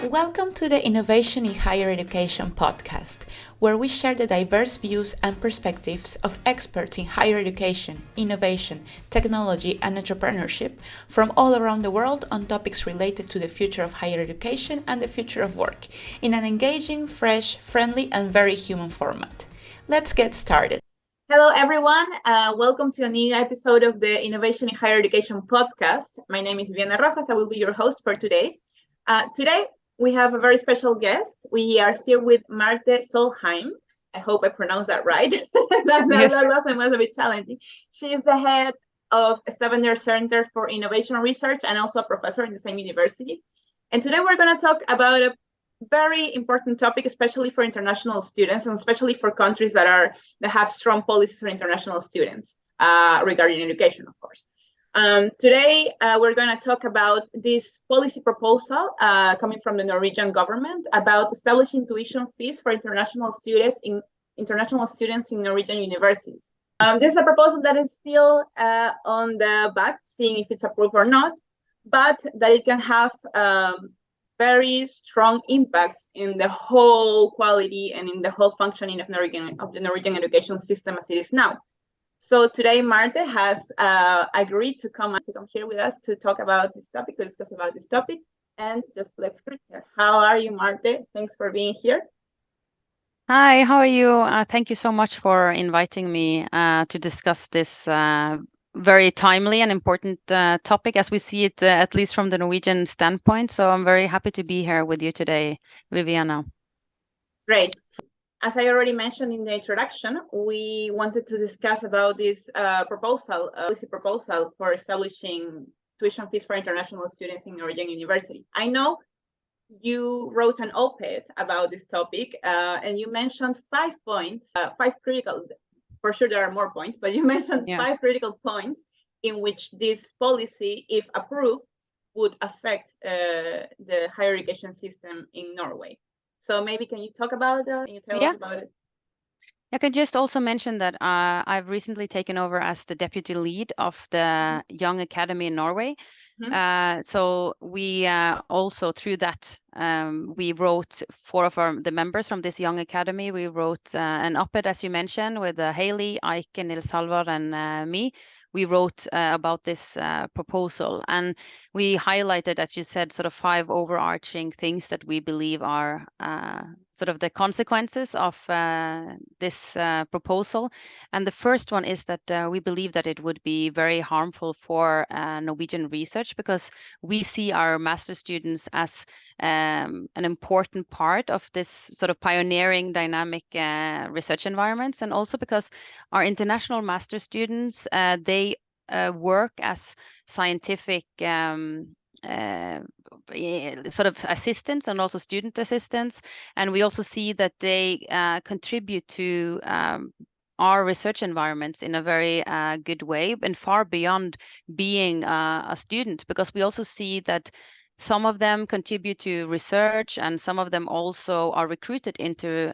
Welcome to the Innovation in Higher Education podcast, where we share the diverse views and perspectives of experts in higher education, innovation, technology, and entrepreneurship from all around the world on topics related to the future of higher education and the future of work in an engaging, fresh, friendly, and very human format. Let's get started. Hello, everyone. Welcome to a new episode of the Innovation in Higher Education podcast. My name is Viviana Rojas. I will be your host for today. Today, we have a very special guest. We are here with Marte Solheim. I hope I pronounced that right. That last name was a bit challenging. She is the head of Stavanger Centre for Innovation Research and also a professor in the same university. And today we're going to talk about a very important topic, especially for international students and especially for countries that have strong policies for international students regarding education, of course. Today, we're going to talk about this policy proposal coming from the Norwegian government about establishing tuition fees for international students in Norwegian universities. This is a proposal that is still on the back, seeing if it's approved or not, but that it can have very strong impacts in the whole quality and in the whole functioning of the Norwegian education system as it is now. So today, Marte has agreed to come here with us to talk about this topic, to discuss about this topic. And just let's get here. How are you, Marte? Thanks for being here. Hi, how are you? Thank you so much for inviting me to discuss this very timely and important topic as we see it, at least from the Norwegian standpoint. So I'm very happy to be here with you today, Viviana. Great. As I already mentioned in the introduction, we wanted to discuss about this policy proposal for establishing tuition fees for international students in Norwegian university. I know you wrote an op-ed about this topic, and you mentioned 5 points, 5 critical, for sure there are more points, but you mentioned 5 critical points in which this policy, if approved, would affect the higher education system in Norway. So maybe can you talk about that? Can you tell us about it? I can just also mention that I've recently taken over as the deputy lead of the Young Academy in Norway. So we also through that we wrote 4 of the members from this Young Academy. We wrote an op-ed, as you mentioned, with Haley, Ike, Nils Halvard, and me. We wrote about this proposal, and we highlighted, as you said, sort of 5 overarching things that we believe are sort of the consequences of this proposal. And the first one is that we believe that it would be very harmful for Norwegian research, because we see our master students as an important part of this sort of pioneering dynamic research environments, and also because our international master students, they work as scientific sort of assistants and also student assistants. And we also see that they contribute to our research environments in a very good way, and far beyond being a student, because we also see that some of them contribute to research, and some of them also are recruited into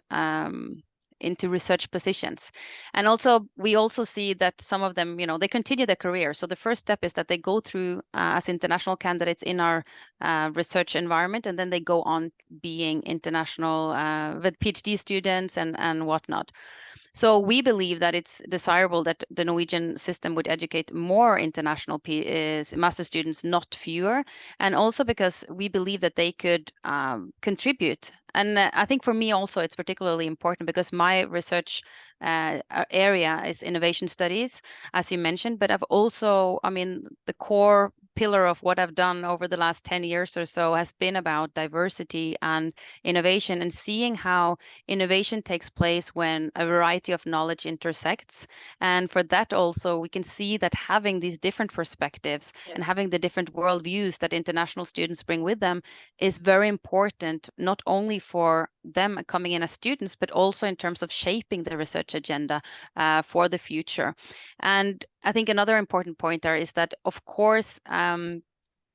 research positions. And also we also see that some of them, they continue their career. So the first step is that they go through as international candidates in our research environment, and then they go on being international with PhD students and whatnot. So we believe that it's desirable that the Norwegian system would educate more international master students, not fewer. And also because we believe that they could contribute. And I think for me also it's particularly important because my research area is innovation studies, as you mentioned, but I've also, the core pillar of what I've done over the last 10 years or so has been about diversity and innovation, and seeing how innovation takes place when a variety of knowledge intersects. And for that also, we can see that having these different perspectives and having the different worldviews that international students bring with them is very important, not only for them coming in as students, but also in terms of shaping the research agenda for the future. And I think another important point there is that, of course,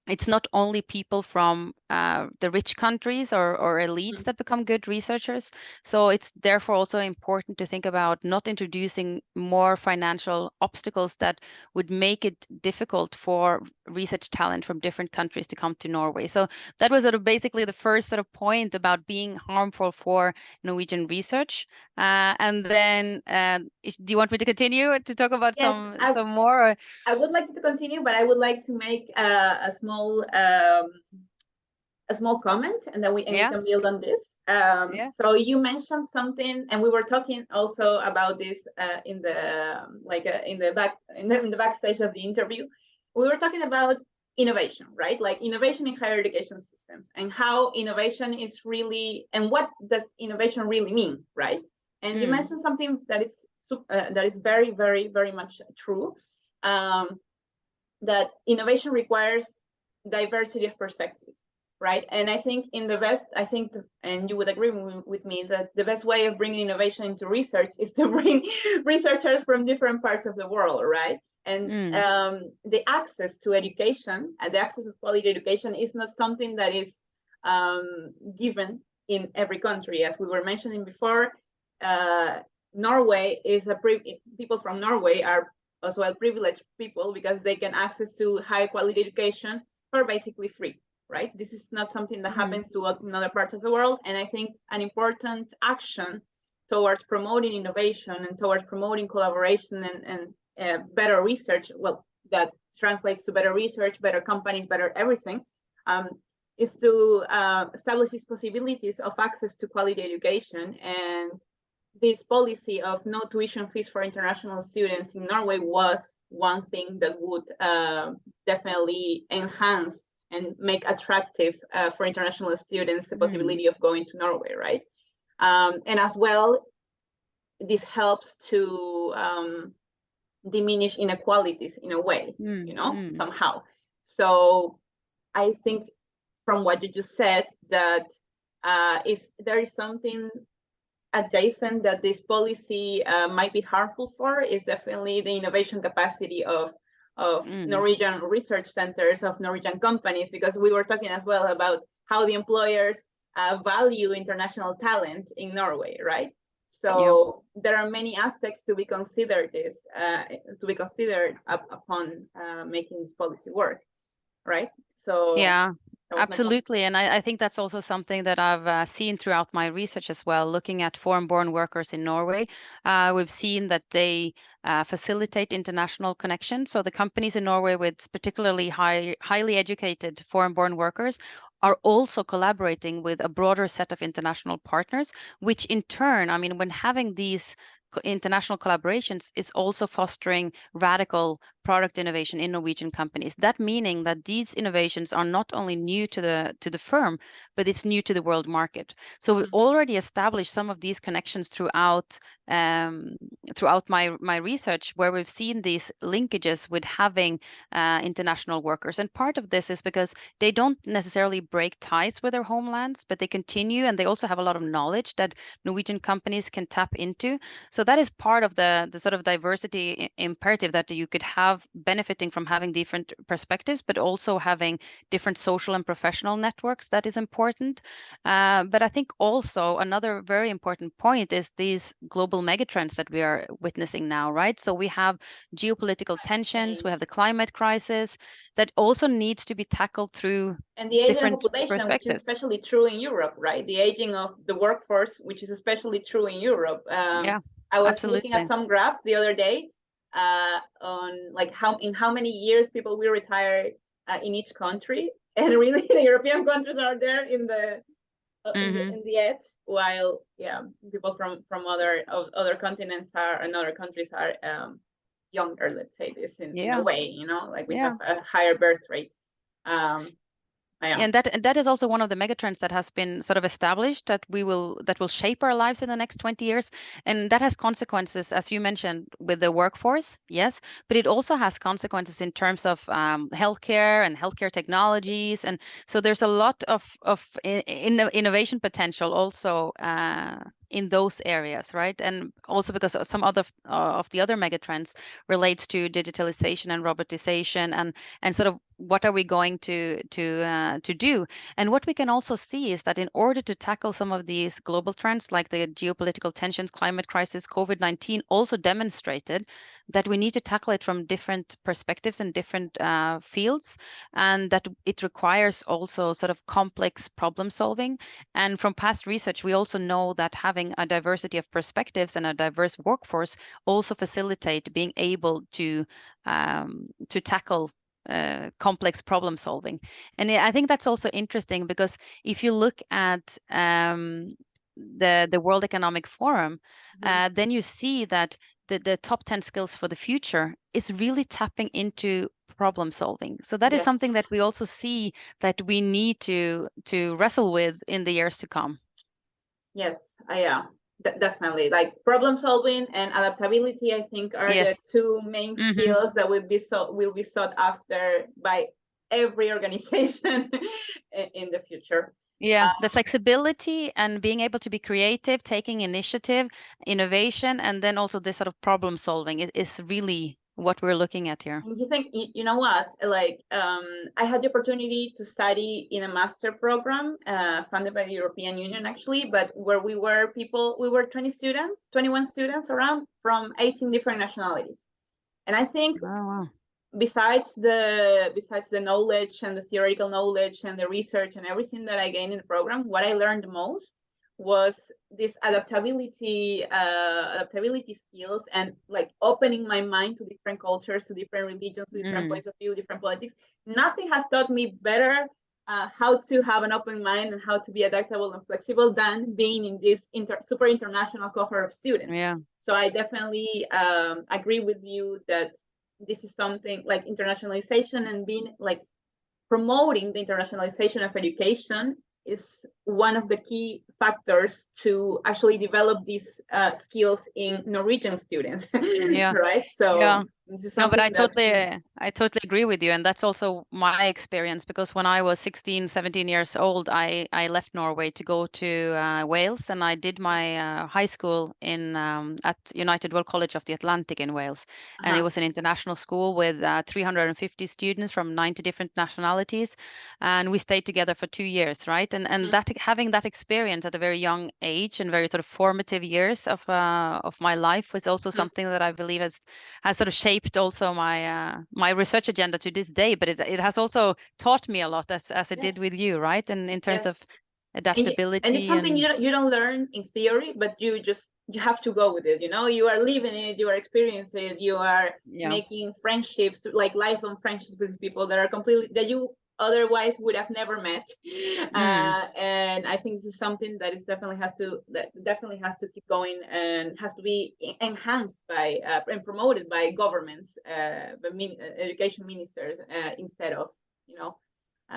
it's not only people from the rich countries or elites that become good researchers. So it's therefore also important to think about not introducing more financial obstacles that would make it difficult for research talent from different countries to come to Norway. So that was sort of basically the first sort of point about being harmful for Norwegian research. And then, do you want me to continue to talk about Yes, some more? I would like to continue, but I would like to make a small comment, and then we can build on this. So you mentioned something, and we were talking also about this in the backstage of the interview. We were talking about innovation, right? Like innovation in higher education systems, and how innovation is really, and what does innovation really mean, right? And you mentioned something that is very, very, very much true. That innovation requires diversity of perspectives, right? And I think and you would agree with me, that the best way of bringing innovation into research is to bring researchers from different parts of the world, right? And the access to education and the access to quality education is not something that is given in every country. As we were mentioning before, Norway is people from Norway are as well privileged people, because they can access to high quality education for basically free, right? This is not something that happens to another part of the world. And I think an important action towards promoting innovation and towards promoting collaboration and better research, well, that translates to better research, better companies, better everything, is to establish these possibilities of access to quality education. And this policy of no tuition fees for international students in Norway was one thing that would definitely enhance and make attractive for international students the possibility of going to Norway, right? And as well, this helps to diminish inequalities in a way, somehow. So I think from what you just said, that if there is something adjacent that this policy might be harmful for, is definitely the innovation capacity of Norwegian research centers, of Norwegian companies, because we were talking as well about how the employers value international talent in Norway, right? So there are many aspects to be considered upon making this policy work, right? So absolutely. And I think that's also something that I've seen throughout my research as well, looking at foreign-born workers in Norway. We've seen that they facilitate international connections. So the companies in Norway with particularly highly educated foreign-born workers are also collaborating with a broader set of international partners, which in turn, I mean, when having these international collaborations, is also fostering radical product innovation in Norwegian companies. That meaning that these innovations are not only new to the firm, but it's new to the world market. So we already established some of these connections throughout my research, where we've seen these linkages with having international workers. And part of this is because they don't necessarily break ties with their homelands, but they continue, and they also have a lot of knowledge that Norwegian companies can tap into. So that is part of the sort of diversity imperative, that you could have benefiting from having different perspectives, but also having different social and professional networks. That is important. But I think also another very important point is these global megatrends that we are witnessing now, right? So we have geopolitical tensions, we have the climate crisis that also needs to be tackled through and the aging different population, which is especially true in Europe, right? The aging of the workforce, which is especially true in Europe. I was looking at some graphs the other day on like how many years people will retire in each country, and really the European countries are there in the edge, while people from other continents and other countries are younger, let's say this in a way, like we have a higher birth rate. And that is also one of the megatrends that has been sort of established, that will shape our lives in the next 20 years. And that has consequences, as you mentioned, with the workforce, yes, but it also has consequences in terms of healthcare and healthcare technologies. And so there's a lot of innovation potential also in those areas, right? And also because some other of the other megatrends relates to digitalization and robotization, and sort of what are we going to do? And what we can also see is that in order to tackle some of these global trends, like the geopolitical tensions, climate crisis, COVID-19 also demonstrated that we need to tackle it from different perspectives and different fields, and that it requires also sort of complex problem solving. And from past research, we also know that having a diversity of perspectives and a diverse workforce also facilitate being able to tackle complex problem solving. And I think that's also interesting because if you look at the World Economic Forum, then you see that the top 10 skills for the future is really tapping into problem solving. So that is something that we also see that we need to wrestle with in the years to come. Yes, yeah, definitely. Like problem solving and adaptability, I think, are the two main skills that will be sought after by every organization in the future. Yeah, the flexibility and being able to be creative, taking initiative, innovation, and then also this sort of problem solving is really what we're looking at here. You think, you know what, like I had the opportunity to study in a master program funded by the European Union, actually, but where we were 21 students around from 18 different nationalities. And I think besides the knowledge and the theoretical knowledge and the research and everything that I gained in the program, what I learned most was this adaptability skills, and like opening my mind to different cultures, to different religions, to different points of view, different politics. Nothing has taught me better how to have an open mind and how to be adaptable and flexible than being in this super international cohort of students. Yeah. So I definitely agree with you that this is something like internationalization and being like promoting the internationalization of education is one of the key factors to actually develop these skills in Norwegian students. Yeah. Right. So yeah. this is No, but I that, totally agree with you. And that's also my experience, because when I was 16, 17 years old, I left Norway to go to Wales, and I did my high school in at United World College of the Atlantic in Wales. And it was an international school with 350 students from 90 different nationalities. And we stayed together for 2 years, right? And that having that experience at a very young age and very sort of formative years of my life was also something that I believe has sort of shaped also my research agenda to this day, but it has also taught me a lot, as it did with you, right? And in terms of adaptability, and it's something you don't learn in theory, but you have to go with it. You are living it, you are experiencing it, you are making friendships, like lifelong friendships with people that are completely that you otherwise would have never met. And I think this is something that definitely has to keep going and has to be enhanced by and promoted by governments, education ministers, instead of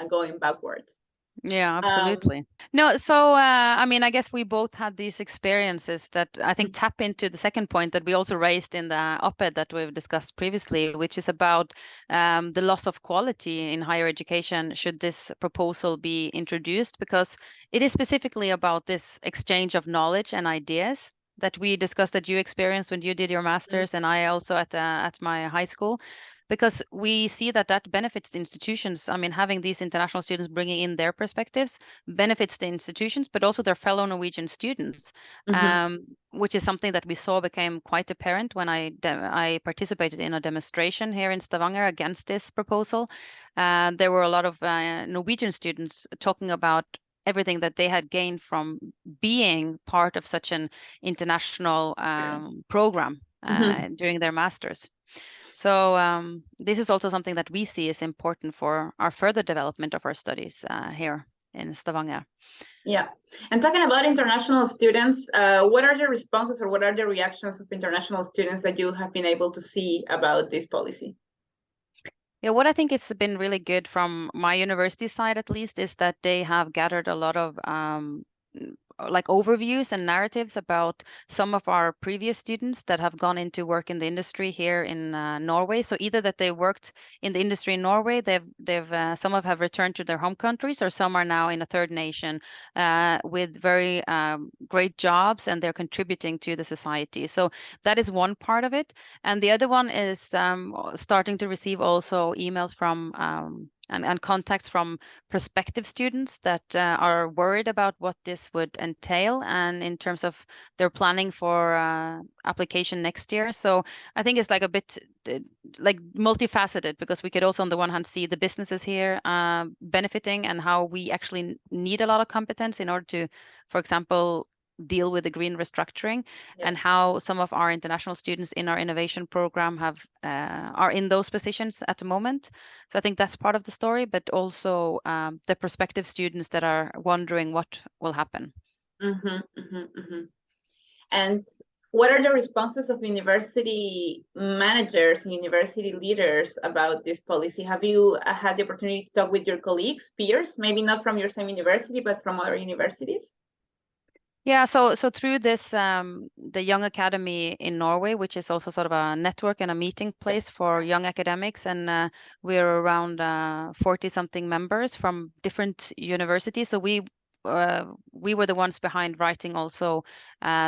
going backwards. Yeah, absolutely. No, so I mean, I guess we both had these experiences that I think tap into the second point that we also raised in the op-ed that we've discussed previously, which is about the loss of quality in higher education should this proposal be introduced, because it is specifically about this exchange of knowledge and ideas that we discussed, that you experienced when you did your master's, and I also at my high school. Because we see that benefits the institutions. I mean, having these international students bringing in their perspectives benefits the institutions, but also their fellow Norwegian students, which is something that we saw became quite apparent when I participated in a demonstration here in Stavanger against this proposal. There were a lot of Norwegian students talking about everything that they had gained from being part of such an international program during their masters. So this is also something that we see is important for our further development of our studies here in Stavanger. Yeah. And talking about international students, what are the responses or what are the reactions of international students that you have been able to see about this policy? Yeah, what I think it's been really good from my university side, at least, is that they have gathered a lot of like overviews and narratives about some of our previous students that have gone into work in the industry here in Norway. So either that they worked in the industry in Norway, some have returned to their home countries, or some are now in a third nation with very great jobs, and they're contributing to the society. So that is one part of it, and the other one is starting to receive also emails from and contacts from prospective students that are worried about what this would entail, and in terms of their planning for application next year. So I think it's like a bit like multifaceted, because we could also on the one hand see the businesses here benefiting, and how we actually need a lot of competence in order to, for example, deal with the green restructuring, and how some of our international students in our innovation program have are in those positions at the moment. So I think that's part of the story, but also the prospective students that are wondering what will happen. And what are the responses of university managers and university leaders about this policy? Have you had the opportunity to talk with your colleagues, peers, maybe not from your same university, but from other universities? Yeah, so through this, the Young Academy in Norway, which is also sort of a network and a meeting place for young academics, and we're around 40-something members from different universities. So we were the ones behind writing also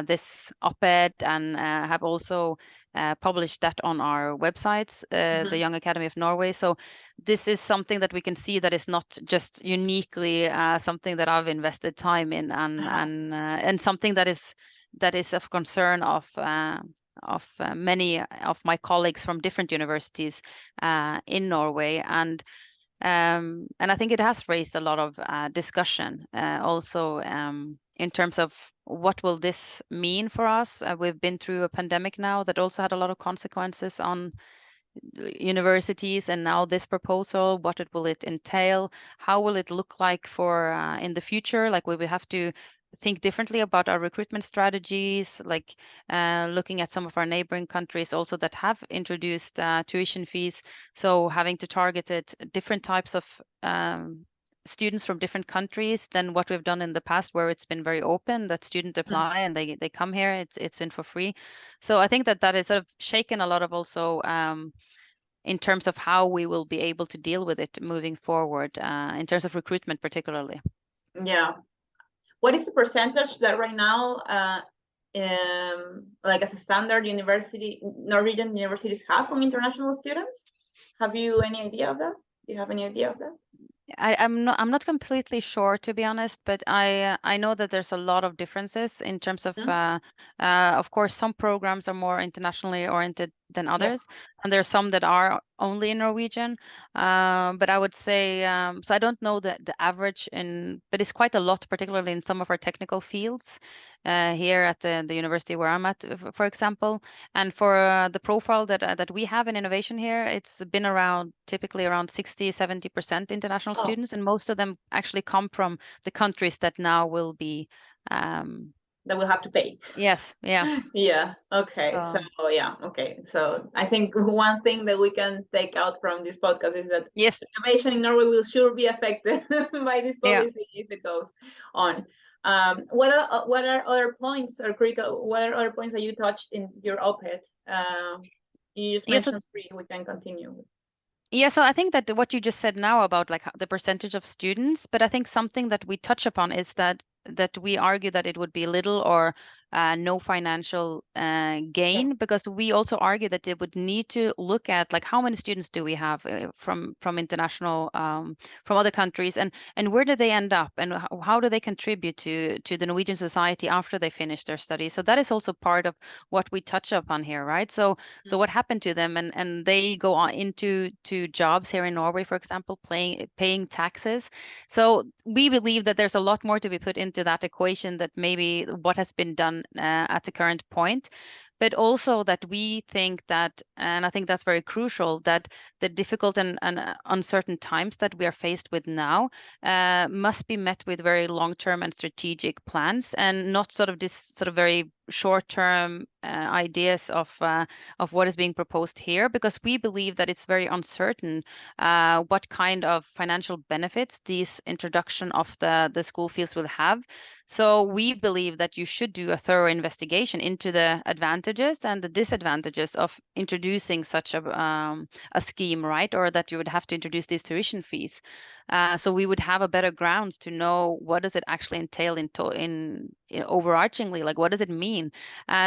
this op-ed, and have also published that on our websites, the Young Academy of Norway. So this is something that we can see that is not just uniquely something that I've invested time in, and something that is of concern of many of my colleagues from different universities in Norway. And I think it has raised a lot of discussion also in terms of what will this mean for us. We've been through a pandemic now that also had a lot of consequences on universities, and now this proposal, will it entail? How will it look like for in the future? Like, will we have to think differently about our recruitment strategies, like looking at some of our neighboring countries also that have introduced tuition fees, so having to target it different types of students from different countries than what we've done in the past, where it's been very open that students apply and they come here, it's in for free. So I think that is sort of shaken a lot of also in terms of how we will be able to deal with it moving forward, in terms of recruitment particularly. Yeah. What is the percentage that right now, like as a standard university, Norwegian universities have from international students? Have you any idea of that? Do you have any idea of that? I'm not completely sure, to be honest, but I know that there's a lot of differences in terms of course, some programs are more internationally oriented than others, and there are some that are only in Norwegian. But I would say, so I don't know the average but it's quite a lot, particularly in some of our technical fields here at the university where I'm at, for example. And for the profile that we have in innovation here, it's been typically around 60-70% international students, and most of them actually come from the countries that now will be that will have to pay. Yes. Yeah. Yeah. Okay. So yeah. Okay. So I think one thing that we can take out from this podcast is that innovation in Norway will sure be affected by this policy if it goes on. What are other points or critical? What are other points that you touched in your op-ed? You just mentioned three. We can continue. Yeah, so I think that what you just said now about like the percentage of students, but I think something that we touch upon is that we argue that it would be little or no financial gain, because we also argue that they would need to look at like how many students do we have from international from other countries, and where do they end up, and how do they contribute to the Norwegian society after they finish their studies. So that is also part of what we touch upon here, right? So what happened to them, and they go on into jobs here in Norway, for example, paying taxes. So we believe that there's a lot more to be put into that equation that maybe what has been done at the current point, but also that we think that, and I think that's very crucial, that the difficult and uncertain times that we are faced with now must be met with very long-term and strategic plans, and not sort of this sort of very short-term ideas of what is being proposed here, because we believe that it's very uncertain what kind of financial benefits these introduction of the school fees will have. So we believe that you should do a thorough investigation into the advantages and the disadvantages of introducing such a scheme, right? Or that you would have to introduce these tuition fees. So we would have a better grounds to know what does it actually entail in overarchingly, like what does it mean?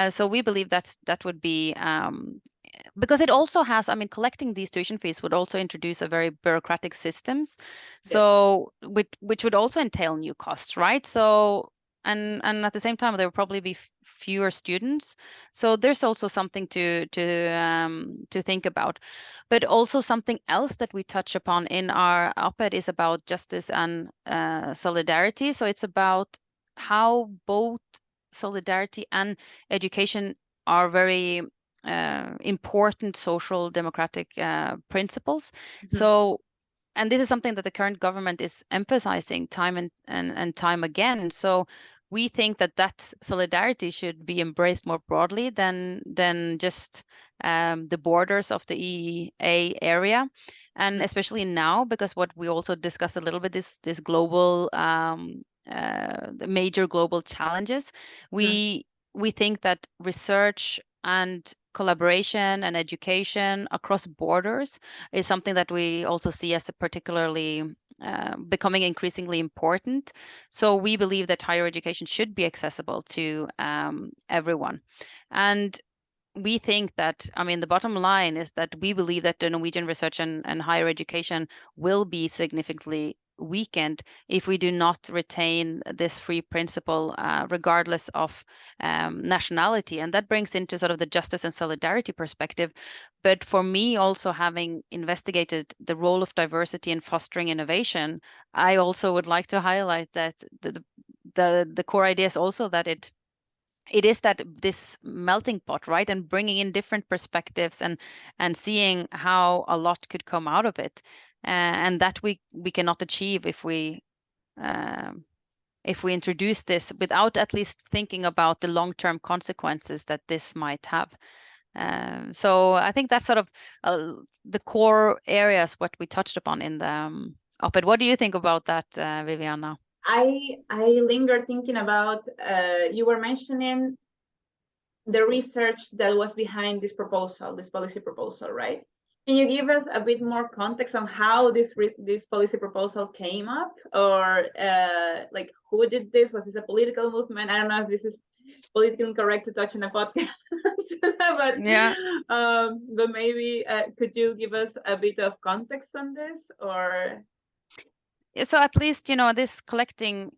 So we believe that would be because it also has, I mean, collecting these tuition fees would also introduce a very bureaucratic systems, so which would also entail new costs, right? So and at the same time there will probably be fewer students, so there's also something to think about. But also something else that we touch upon in our op-ed is about justice and solidarity. So it's about how both solidarity and education are very important social democratic principles. So, and this is something that the current government is emphasizing time and time again. So we think that solidarity should be embraced more broadly than just the borders of the EEA area. And especially now, because what we also discussed a little bit is this global the major global challenges. We think that research and collaboration and education across borders is something that we also see as a particularly becoming increasingly important. So we believe that higher education should be accessible to everyone. And we think that, I mean, the bottom line is that we believe that the Norwegian research and higher education will be significantly weakened if we do not retain this free principle, regardless of nationality. And that brings into sort of the justice and solidarity perspective. But for me, also having investigated the role of diversity in fostering innovation, I also would like to highlight that the core idea is also that it is that this melting pot, right? And bringing in different perspectives and seeing how a lot could come out of it. And that we cannot achieve if we introduce this without at least thinking about the long-term consequences that this might have. So I think that's sort of the core areas what we touched upon in the op-ed. What do you think about that, Viviana? I linger thinking about you were mentioning the research that was behind this proposal, this policy proposal, right? Can you give us a bit more context on how this policy proposal came up, or like who did this? Was this a political movement? I don't know if this is politically correct to touch in a podcast, but Yeah. But maybe could you give us a bit of context on this, or? So at least, this collecting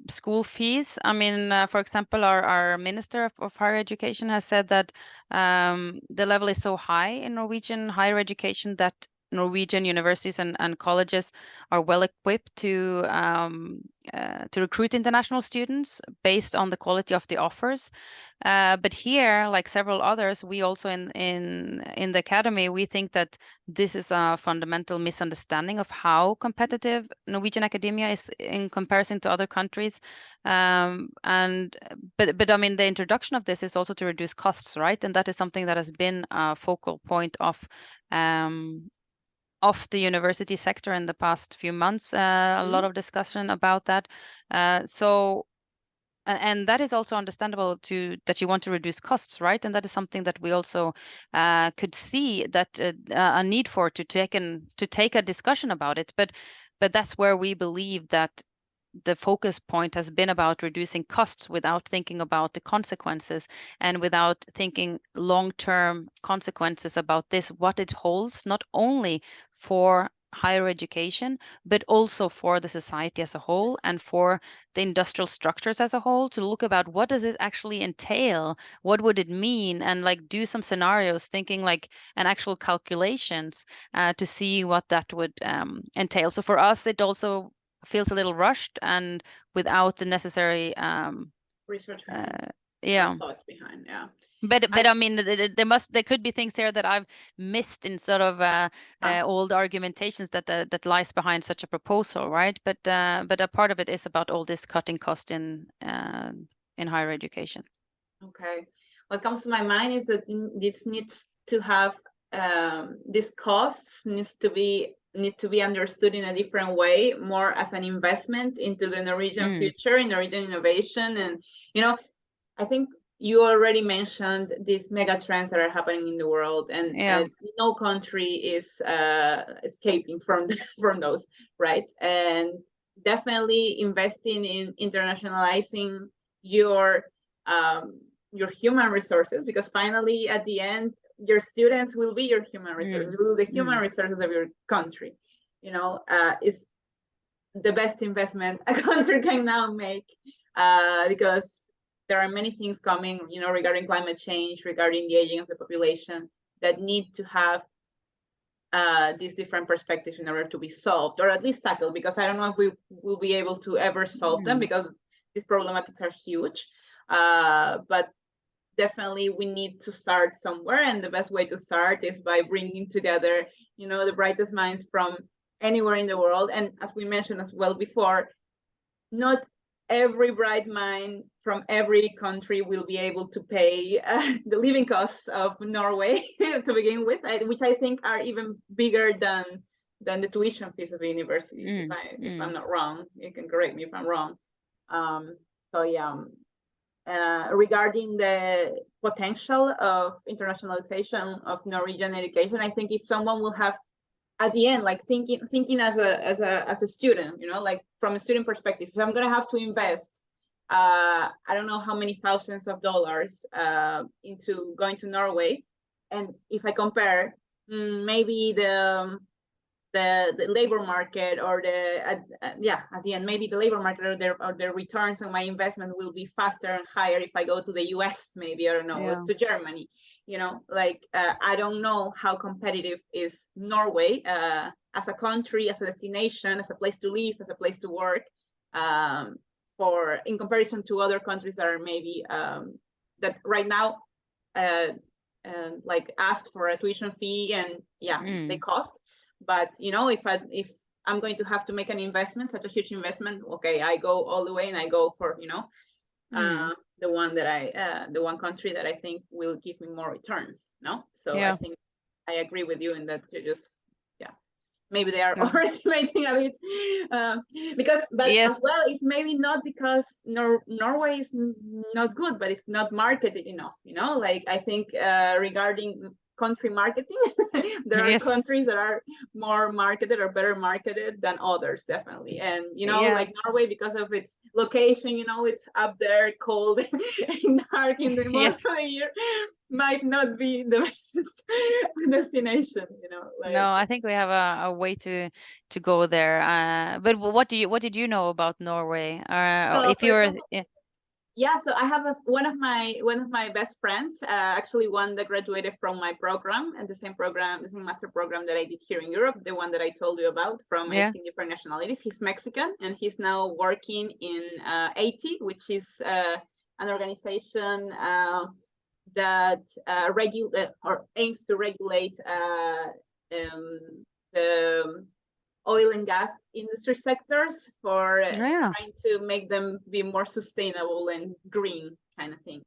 school fees. I mean, for example, our Minister of Higher Education has said that the level is so high in Norwegian higher education that Norwegian universities and colleges are well equipped to recruit international students based on the quality of the offers. But here, like several others, we also in the academy, we think that this is a fundamental misunderstanding of how competitive Norwegian academia is in comparison to other countries. But I mean, the introduction of this is also to reduce costs, right? And that is something that has been a focal point of the university sector in the past few months. A lot of discussion about that. And that is also understandable that you want to reduce costs, right? And that is something that we also could see that a need for to take a discussion about it. But that's where we believe that the focus point has been about reducing costs without thinking about the consequences and without thinking long-term consequences about this, what it holds, not only for higher education, but also for the society as a whole and for the industrial structures as a whole, to look about what does it actually entail, what would it mean, and like do some scenarios, thinking like an actual calculations to see what that would entail. So for us, it also feels a little rushed and without the necessary research thought behind. Yeah. But I mean, there could be things here that I've missed in sort of all the argumentations that lies behind such a proposal, right? But a part of it is about all this cutting cost in higher education. Okay. What comes to my mind is that this needs to have these costs need to be understood in a different way, more as an investment into the Norwegian future, in Norwegian innovation. And I think you already mentioned these mega trends that are happening in the world, and no country is escaping from from those, right? And definitely investing in internationalizing your human resources, because finally at the end your students will be your human resources, will be the human resources of your country. Is the best investment a country can now make, because there are many things coming, regarding climate change, regarding the aging of the population, that need to have these different perspectives in order to be solved, or at least tackled, because I don't know if we will be able to ever solve them, because these problematics are huge. But definitely we need to start somewhere, and the best way to start is by bringing together, the brightest minds from anywhere in the world. And as we mentioned as well before, not every bright mind from every country will be able to pay the living costs of Norway to begin with, which I think are even bigger than the tuition fees of the universities. If I'm not wrong, you can correct me if I'm wrong. So yeah. Regarding the potential of internationalization of Norwegian education, I think if someone will have, at the end, like thinking as a student, like from a student perspective, if I'm gonna have to invest, I don't know how many thousands of dollars into going to Norway, and if I compare, maybe the labor market, or at the end, maybe the labor market, or the returns on my investment will be faster and higher if I go to the US, maybe, I don't know, to Germany. I don't know how competitive is Norway as a country, as a destination, as a place to live, as a place to work, in comparison to other countries that are maybe that right now like ask for a tuition fee, and they cost. But if I'm going to have to make an investment, such a huge investment, okay, I go all the way, and I go for the one country that I think will give me more returns. So I think I agree with you in that. Maybe they are overestimating a bit, as well, it's maybe not because Norway is not good, but it's not marketed enough. Like I think regarding country marketing, there are countries that are more marketed or better marketed than others, definitely. And like Norway, because of its location, it's up there, cold and dark in the most of the year, might not be the best destination. No, I think we have a way to go there. But what did you know about Norway? So, if you're so I have one of my best friends, actually one that graduated from my program, and the same master program that I did here in Europe, the one that I told you about, from 18 different nationalities. He's Mexican, and he's now working in AT, which is an organization that or aims to regulate the oil and gas industry sectors, for trying to make them be more sustainable and green, kind of thing.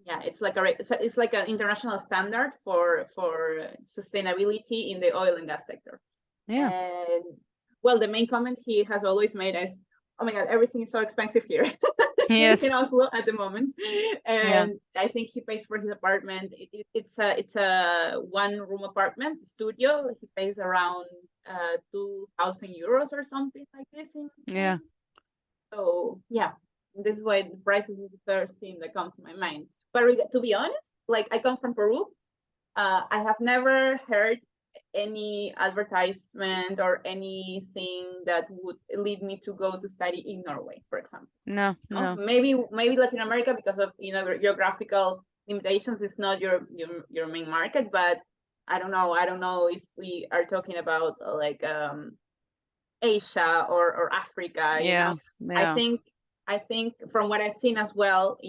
It's like an international standard for sustainability in the oil and gas sector. And well, the main comment he has always made is, oh my God, everything is so expensive here. In Oslo at the moment. And I think he pays for his apartment. It's a one-room apartment studio. He pays around 2,000 euros or something like this. So this is why the prices is the first thing that comes to my mind. But to be honest, like, I come from Peru. I have never heard any advertisement or anything that would lead me to go to study in Norway, for example. No. Maybe Latin America, because of geographical limitations, is not your main market. But I don't know if we are talking about like Asia or Africa. I think from what I've seen as well,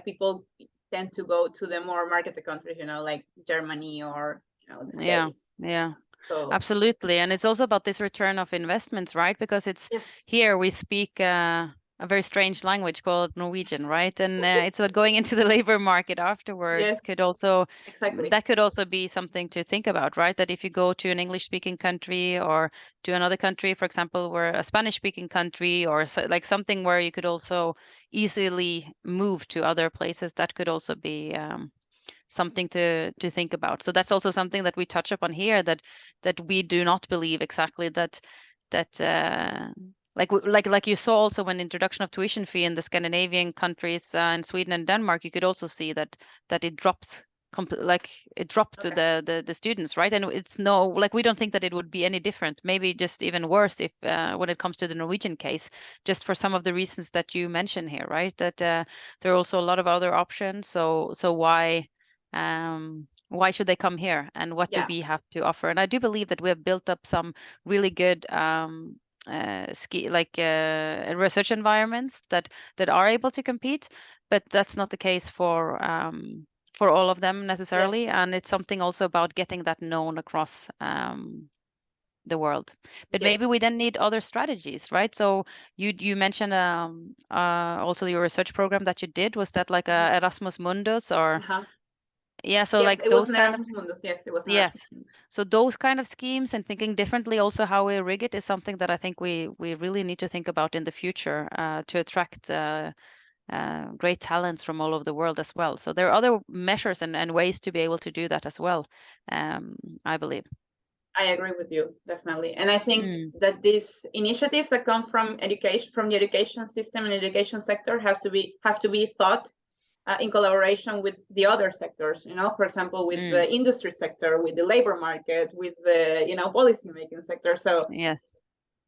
people tend to go to the more marketed countries, like Germany or the States. So absolutely. And it's also about this return of investments, right? Because it's here we speak a very strange language called Norwegian, right? And it's what going into the labor market afterwards Yes, could also, exactly. that could also be something to think about, right? That if you go to an English-speaking country or to another country, for example, where a Spanish-speaking country or so, like something where you could also easily move to other places, that could also be something to think about. So that's also something that we touch upon here, that we do not believe exactly that like you saw also when introduction of tuition fee in the Scandinavian countries, in Sweden and Denmark, you could also see that it drops like it dropped to Okay. the students, right? And it's no, like we don't think that it would be any different, maybe just even worse if when it comes to the Norwegian case, just for some of the reasons that you mentioned here, right? That there are also a lot of other options. So why should they come here, and what do Yeah. we have to offer? And I do believe that we have built up some really good research environments that are able to compete, but that's not the case for all of them necessarily. Yes. And it's something also about getting that known across the world. But maybe Yes. we then need other strategies, right? So you mentioned also your research program that you did. Was that like a Erasmus Mundus or? Uh-huh. Yeah, so Yes, like it was those an kind of, Erasmus Mundus. Yes, it was an Erasmus yes. Mundus. So those kind of schemes and thinking differently also how we rig it is something that I think we really need to think about in the future to attract great talents from all over the world as well. So there are other measures and ways to be able to do that as well, I believe. I agree with you, definitely. And I think Mm, that these initiatives that come from education, from the education system and education sector, have to be thought in collaboration with the other sectors. You know, for example, with mm, the industry sector, with the labor market, with the policy making sector. So yes.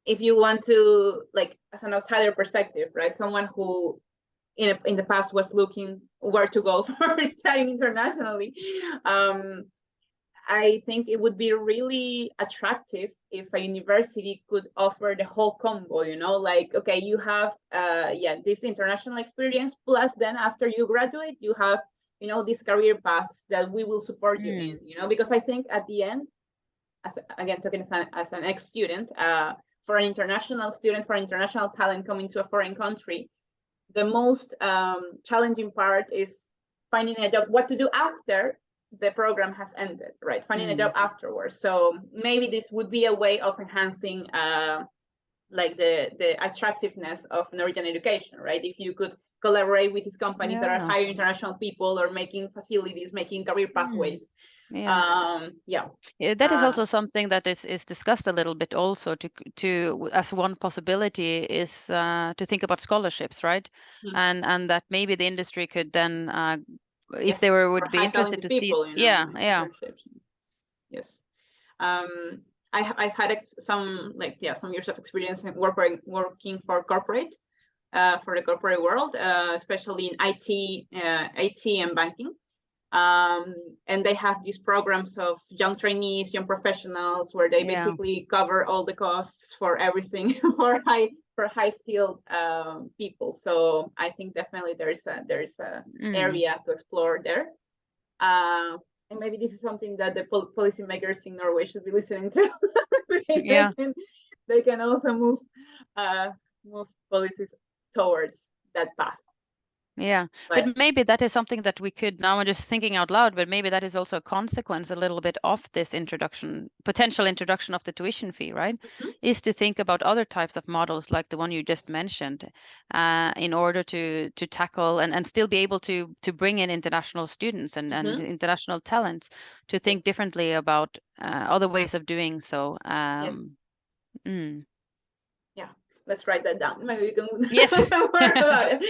if you want to, like, as an outsider perspective, right, someone who in the past was looking where to go for studying internationally, um, I think it would be really attractive if a university could offer the whole combo, like, okay, you have this international experience, plus then after you graduate, you have, these career paths that we will support you Mm, in, because I think at the end, again, talking as an ex-student, for an international student, for an international talent coming to a foreign country, the most challenging part is finding a job, what to do after the program has ended, right? Finding a job mm. afterwards. So maybe this would be a way of enhancing like the attractiveness of Norwegian education, right? If you could collaborate with these companies that are Yeah. hiring international people or making facilities, making career Mm, pathways. yeah. Yeah. Yeah, that is Uh, also something that is discussed a little bit also to as one possibility is to think about scholarships, right? And that maybe the industry could then if they yes, were for would be high interested talented to see, people, yeah, yeah, internships. Yes. um, I've had some some years of experience in working for corporate for the corporate world, especially in IT and banking. Um, and they have these programs of young trainees, young professionals, where they yeah. basically cover all the costs for everything for high skilled people. So I think definitely there's a Mm, area to explore there. Uh, and maybe this is something that the policymakers in Norway should be listening to. they yeah. can they can also uh, move policies towards that path. Yeah, But but maybe that is something that we could now. I'm just thinking out loud, but maybe that is also a consequence a little bit of this introduction, potential introduction of the tuition fee, right? mm-hmm. Is to think about other types of models like the one you just Yes. mentioned, in order to tackle and still be able to bring in international students and Mm-hmm. international talents to Yes. think differently about other ways of doing so. Yes. Mm, Yeah, let's write that down. Maybe we can yes. work about it.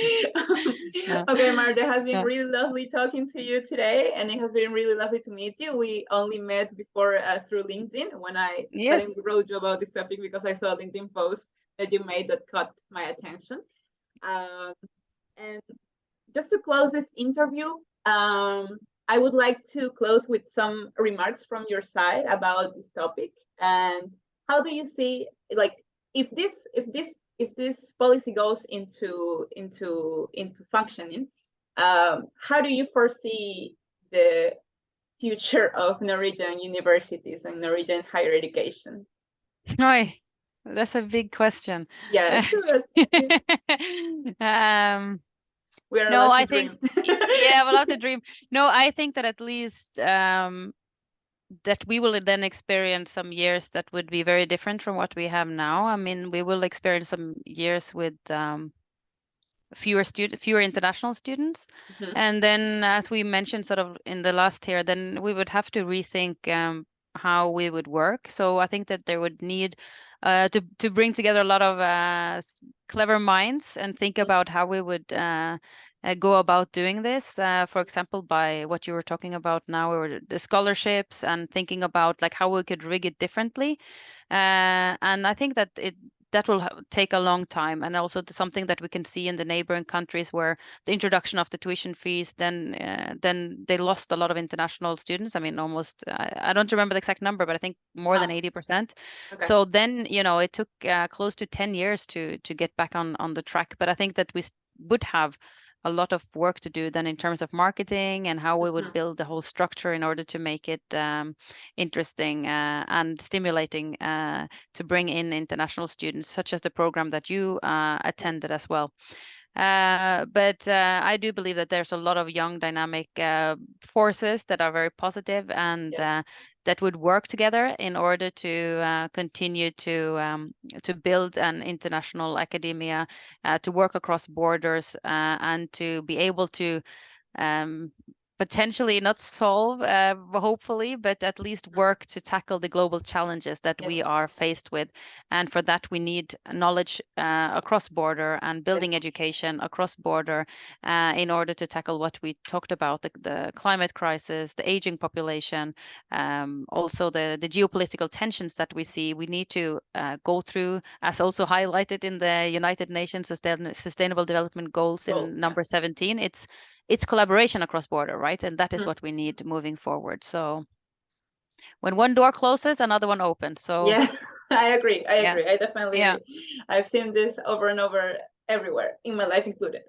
Yeah. Okay, Marte, it has been Yeah. really lovely talking to you today, and it has been really lovely to meet you. We only met before through LinkedIn when I Yes. suddenly wrote you about this topic because I saw a LinkedIn post that you made that caught my attention. Um, and just to close this interview, I would like to close with some remarks from your side about this topic. And how do you see, like, if this policy goes into functioning, how do you foresee the future of Norwegian universities and Norwegian higher education? Hi. That's a big question. Yes. We are No, allowed to I think, dream. yeah, we'll have to dream. No, I think that at least that we will then experience some years that would be very different from what we have now. I mean, we will experience some years with fewer international students, Mhm. and then, as we mentioned, sort of in the last here, then we would have to rethink how we would work. So I think that there would need to bring together a lot of clever minds and think about how we would go about doing this. For example, by what you were talking about now, or the scholarships, and thinking about like how we could rig it differently. And I think that that will take a long time, and also something that we can see in the neighboring countries, where the introduction of the tuition fees, then they lost a lot of international students. I mean, almost, I don't remember the exact number, but I think more than 80%. Okay. So then, it took close to 10 years to get back on the track. But I think that we would have a lot of work to do then in terms of marketing, and how we would build the whole structure in order to make it interesting and stimulating to bring in international students, such as the program that you attended as well. But I do believe that there's a lot of young, dynamic forces that are very positive, and Yes. that would work together in order to continue to build an international academia, to work across borders, and to be able to um, potentially not solve, hopefully, but at least work to tackle the global challenges that we Yes. are faced with. And for that, we need knowledge across border, and building Yes. education across border, in order to tackle what we talked about, the climate crisis, the aging population, also the geopolitical tensions that we see. We need to go through, as also highlighted in the United Nations Sustainable Development Goals Goals. in Yeah. number 17. It's collaboration across border, right? And that is what we need moving forward. So when one door closes, another one opens. So Yeah, I agree. I yeah, agree. I definitely yeah, agree. I've seen this over and over everywhere, in my life included.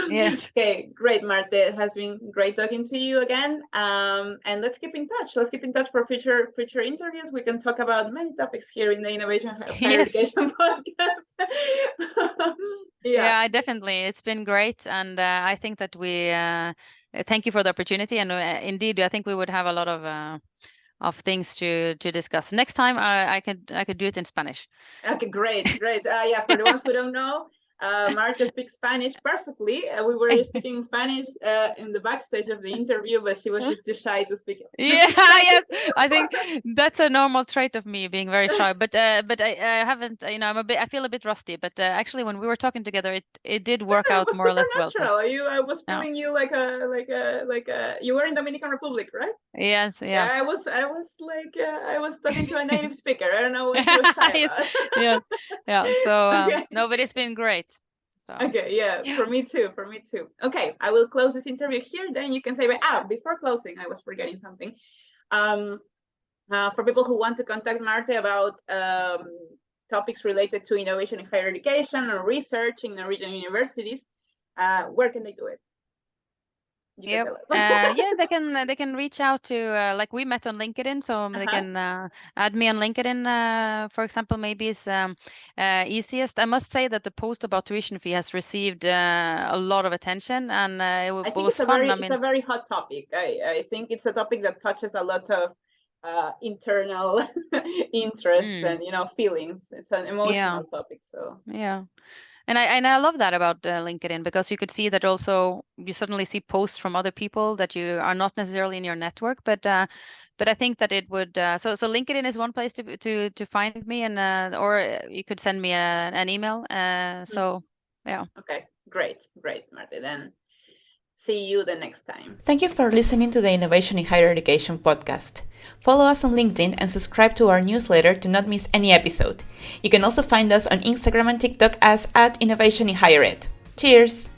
yes, Okay, great, Marte. It has been great talking to you again. And let's keep in touch. Let's keep in touch for future interviews. We can talk about many topics here in the Innovation of Higher yes. Education podcast. Yeah, Yeah. I definitely. It's been great, and I think that we thank you for the opportunity. And indeed, I think we would have a lot of things to discuss next time. I could do it in Spanish. Okay, great, great. Yeah, for the ones who don't know, Marta speaks Spanish perfectly. We were speaking Spanish in the backstage of the interview, but she was just too shy to speak Yeah, Spanish. yes. I think that's a normal trait of me, being very shy. But I haven't, I feel a bit rusty. But actually, when we were talking together, it did work It out was more or less well. So supernatural. I was yeah, feeling you like a. You were in Dominican Republic, right? yes, yeah, Yeah, I was like I was talking to a native speaker. I don't know what she was shy yes, about. yeah, yeah. So Okay. no, but it's been great. So Okay, yeah, yeah, for me too, for me too. Okay, I will close this interview here. Then you can say, before closing, I was forgetting something. Um, for people who want to contact Marte about topics related to innovation in higher education or research in Norwegian universities, where can they do it? You can yep. tell us. Yeah, they can reach out to, like, we met on LinkedIn, so they Uh-huh. can add me on LinkedIn, for example, maybe is easiest. I must say that the post about tuition fee has received a lot of attention, and I it think was fun. I it's a mean, very hot topic. I think it's a topic that touches a lot of internal interests mm, and feelings. It's an yeah, emotional topic. So yeah. And I love that about LinkedIn, because you could see that also you suddenly see posts from other people that you are not necessarily in your network, but I think that it would, so LinkedIn is one place to find me, and or you could send me an email. So yeah. okay, great, Marty. Then see you the next time. Thank you for listening to the Innovation in Higher Education podcast. Follow us on LinkedIn and subscribe to our newsletter to not miss any episode. You can also find us on Instagram and TikTok as @Innovation in Higher Ed. Cheers!